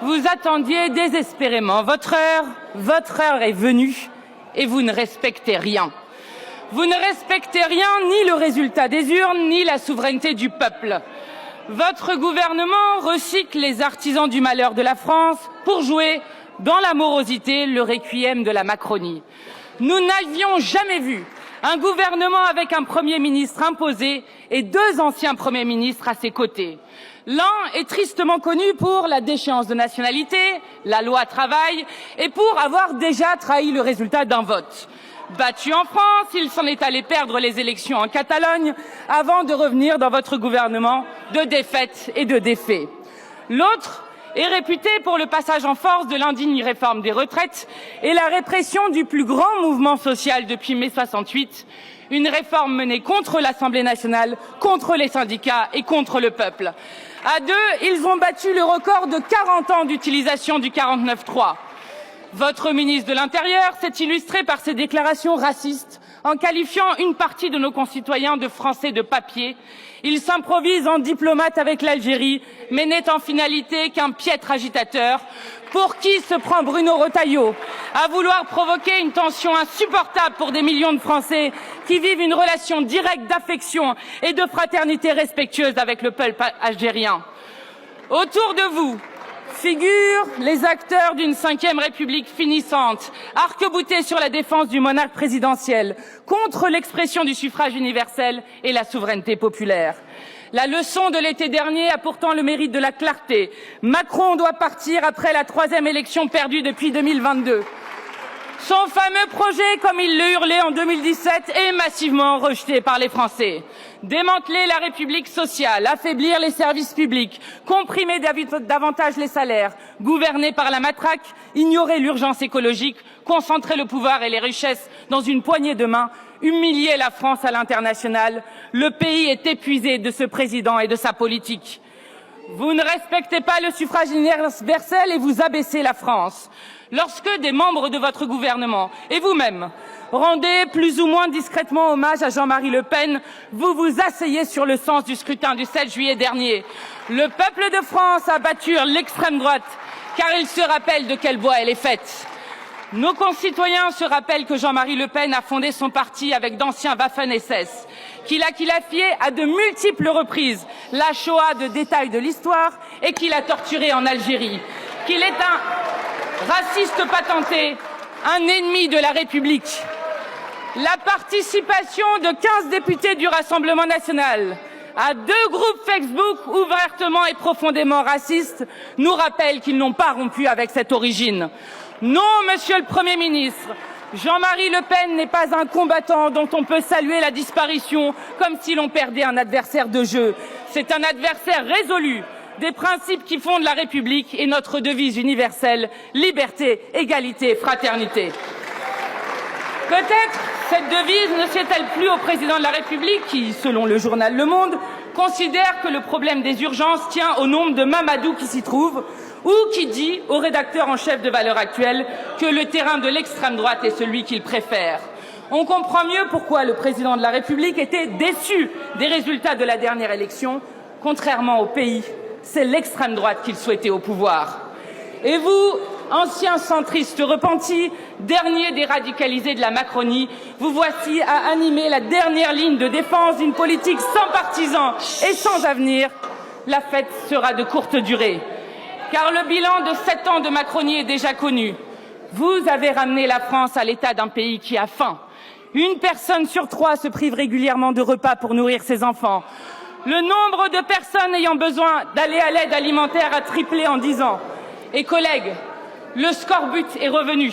Vous attendiez désespérément votre heure est venue et vous ne respectez rien. Vous ne respectez rien, ni le résultat des urnes, ni la souveraineté du peuple. Votre gouvernement recycle les artisans du malheur de la France pour jouer dans la morosité le requiem de la Macronie. Nous n'avions jamais vu un gouvernement avec un Premier ministre imposé et deux anciens Premiers ministres à ses côtés. L'un est tristement connu pour la déchéance de nationalité, la loi travail et pour avoir déjà trahi le résultat d'un vote. Battu en France, il s'en est allé perdre les élections en Catalogne avant de revenir dans votre gouvernement de défaite et de défaits. L'autre est réputé pour le passage en force de l'indigne réforme des retraites et la répression du plus grand mouvement social depuis mai 68, une réforme menée contre l'Assemblée nationale, contre les syndicats et contre le peuple. À deux, ils ont battu le record de 40 ans d'utilisation du 49.3. Votre ministre de l'Intérieur s'est illustré par ses déclarations racistes en qualifiant une partie de nos concitoyens de Français de papier. Il s'improvise en diplomate avec l'Algérie, mais n'est en finalité qu'un piètre agitateur. Pour qui se prend Bruno Retailleau à vouloir provoquer une tension insupportable pour des millions de Français qui vivent une relation directe d'affection et de fraternité respectueuse avec le peuple algérien. Autour de vous figurent les acteurs d'une 5e République finissante, arc-boutés sur la défense du monarque présidentiel, contre l'expression du suffrage universel et la souveraineté populaire. La leçon de l'été dernier a pourtant le mérite de la clarté. Macron doit partir après la 3e élection perdue depuis 2022. Son fameux projet, comme il le hurlait en 2017, est massivement rejeté par les Français. Démanteler la République sociale, affaiblir les services publics, comprimer davantage les salaires, gouverner par la matraque, ignorer l'urgence écologique, concentrer le pouvoir et les richesses dans une poignée de main, humilier la France à l'international. Le pays est épuisé de ce président et de sa politique. Vous ne respectez pas le suffrage universel et vous abaissez la France. Lorsque des membres de votre gouvernement et vous-même rendez plus ou moins discrètement hommage à Jean-Marie Le Pen, vous vous asseyez sur le sens du scrutin du 7 juillet dernier. Le peuple de France a battu l'extrême droite car il se rappelle de quel bois elle est faite. Nos concitoyens se rappellent que Jean-Marie Le Pen a fondé son parti avec d'anciens Waffen-SS, qu'il a qualifié à de multiples reprises la Shoah de détail de l'histoire et qu'il a torturé en Algérie, qu'il est un raciste patenté, un ennemi de la République. La participation de 15 députés du Rassemblement national à 2 groupes Facebook ouvertement et profondément racistes nous rappelle qu'ils n'ont pas rompu avec cette origine. Non, Monsieur le Premier ministre, Jean-Marie Le Pen n'est pas un combattant dont on peut saluer la disparition comme si l'on perdait un adversaire de jeu. C'est un adversaire résolu des principes qui fondent la République et notre devise universelle, liberté, égalité, fraternité. Peut-être cette devise ne sied-elle plus au président de la République qui, selon le journal Le Monde, considère que le problème des urgences tient au nombre de Mamadou qui s'y trouvent, ou qui dit au rédacteur en chef de Valeurs Actuelles que le terrain de l'extrême droite est celui qu'il préfère. On comprend mieux pourquoi le président de la République était déçu des résultats de la dernière élection. Contrairement au pays, c'est l'extrême droite qu'il souhaitait au pouvoir. Et vous, anciens centristes repentis, derniers des radicalisés de la Macronie, vous voici à animer la dernière ligne de défense d'une politique sans partisans et sans avenir. La fête sera de courte durée. Car le bilan de 7 ans de Macronie est déjà connu. Vous avez ramené la France à l'état d'un pays qui a faim. Une personne sur 3 se prive régulièrement de repas pour nourrir ses enfants. Le nombre de personnes ayant besoin d'aller à l'aide alimentaire a triplé en 10 ans. Et collègues, le scorbut est revenu.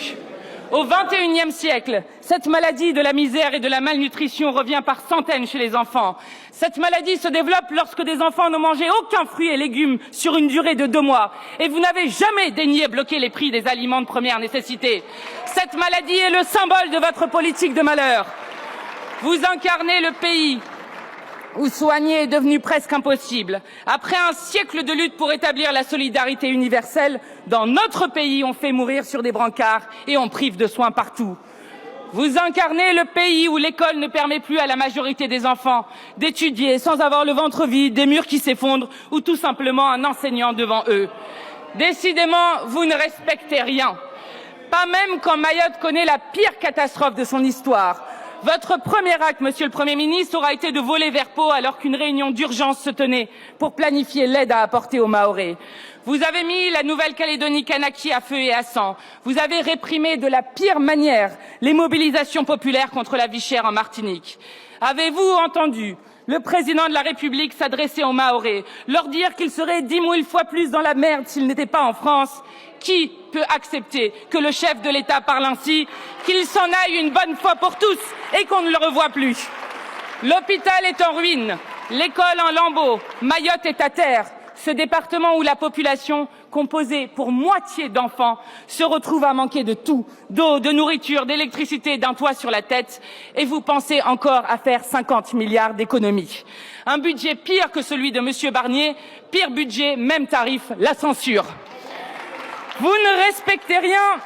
Au XXIe siècle, cette maladie de la misère et de la malnutrition revient par centaines chez les enfants. Cette maladie se développe lorsque des enfants n'ont mangé aucun fruit et légumes sur une durée de 2 mois. Et vous n'avez jamais daigné bloquer les prix des aliments de première nécessité. Cette maladie est le symbole de votre politique de malheur. Vous incarnez le pays où soigner est devenu presque impossible. Après un siècle de lutte pour établir la solidarité universelle, dans notre pays, on fait mourir sur des brancards et on prive de soins partout. Vous incarnez le pays où l'école ne permet plus à la majorité des enfants d'étudier sans avoir le ventre vide, des murs qui s'effondrent ou tout simplement un enseignant devant eux. Décidément, vous ne respectez rien. Pas même quand Mayotte connaît la pire catastrophe de son histoire. Votre premier acte, Monsieur le Premier ministre, aura été de voler vers Pau alors qu'une réunion d'urgence se tenait pour planifier l'aide à apporter aux Mahorais. Vous avez mis la Nouvelle-Calédonie Kanaki à feu et à sang. Vous avez réprimé de la pire manière les mobilisations populaires contre la vie chère en Martinique. Avez-vous entendu le président de la République s'adresser aux Mahorais, leur dire qu'ils seraient 10 000 fois plus dans la merde s'ils n'étaient pas en France? Qui peut accepter que le chef de l'État parle ainsi, qu'il s'en aille une bonne fois pour tous et qu'on ne le revoie plus? L'hôpital est en ruine, l'école en lambeaux, Mayotte est à terre. Ce département où la population, composée pour moitié d'enfants, se retrouve à manquer de tout, d'eau, de nourriture, d'électricité, d'un toit sur la tête, et vous pensez encore à faire 50 milliards d'économies. Un budget pire que celui de M. Barnier, pire budget, même tarif, la censure. Vous ne respectez rien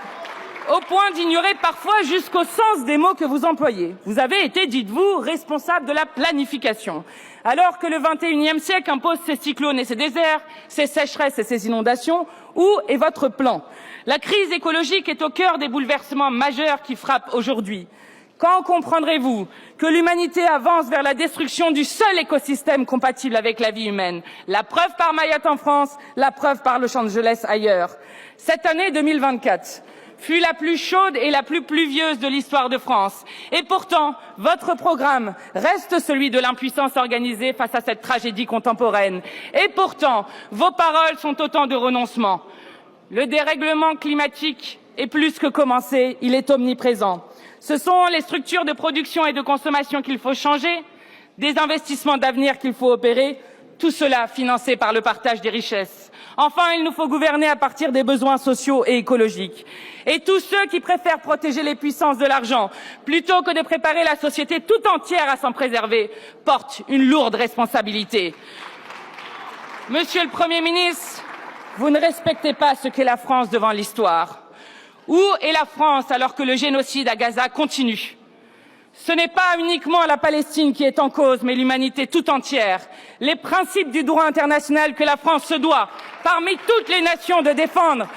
au point d'ignorer parfois jusqu'au sens des mots que vous employez. Vous avez été, dites-vous, responsable de la planification. Alors que le XXIe siècle impose ses cyclones et ses déserts, ses sécheresses et ses inondations, où est votre plan? La crise écologique est au cœur des bouleversements majeurs qui frappent aujourd'hui. Quand comprendrez-vous que l'humanité avance vers la destruction du seul écosystème compatible avec la vie humaine? La preuve par Mayotte en France, la preuve par Los Angeles ailleurs. Cette année 2024 fut la plus chaude et la plus pluvieuse de l'histoire de France. Et pourtant, votre programme reste celui de l'impuissance organisée face à cette tragédie contemporaine. Et pourtant, vos paroles sont autant de renoncements. Le dérèglement climatique est plus que commencé, il est omniprésent. Ce sont les structures de production et de consommation qu'il faut changer, des investissements d'avenir qu'il faut opérer, tout cela financé par le partage des richesses. Enfin, il nous faut gouverner à partir des besoins sociaux et écologiques. Et tous ceux qui préfèrent protéger les puissances de l'argent plutôt que de préparer la société tout entière à s'en préserver portent une lourde responsabilité. Monsieur le Premier ministre, vous ne respectez pas ce qu'est la France devant l'histoire. Où est la France alors que le génocide à Gaza continue? Ce n'est pas uniquement la Palestine qui est en cause, mais l'humanité tout entière. Les principes du droit international que la France se doit, parmi toutes les nations, de défendre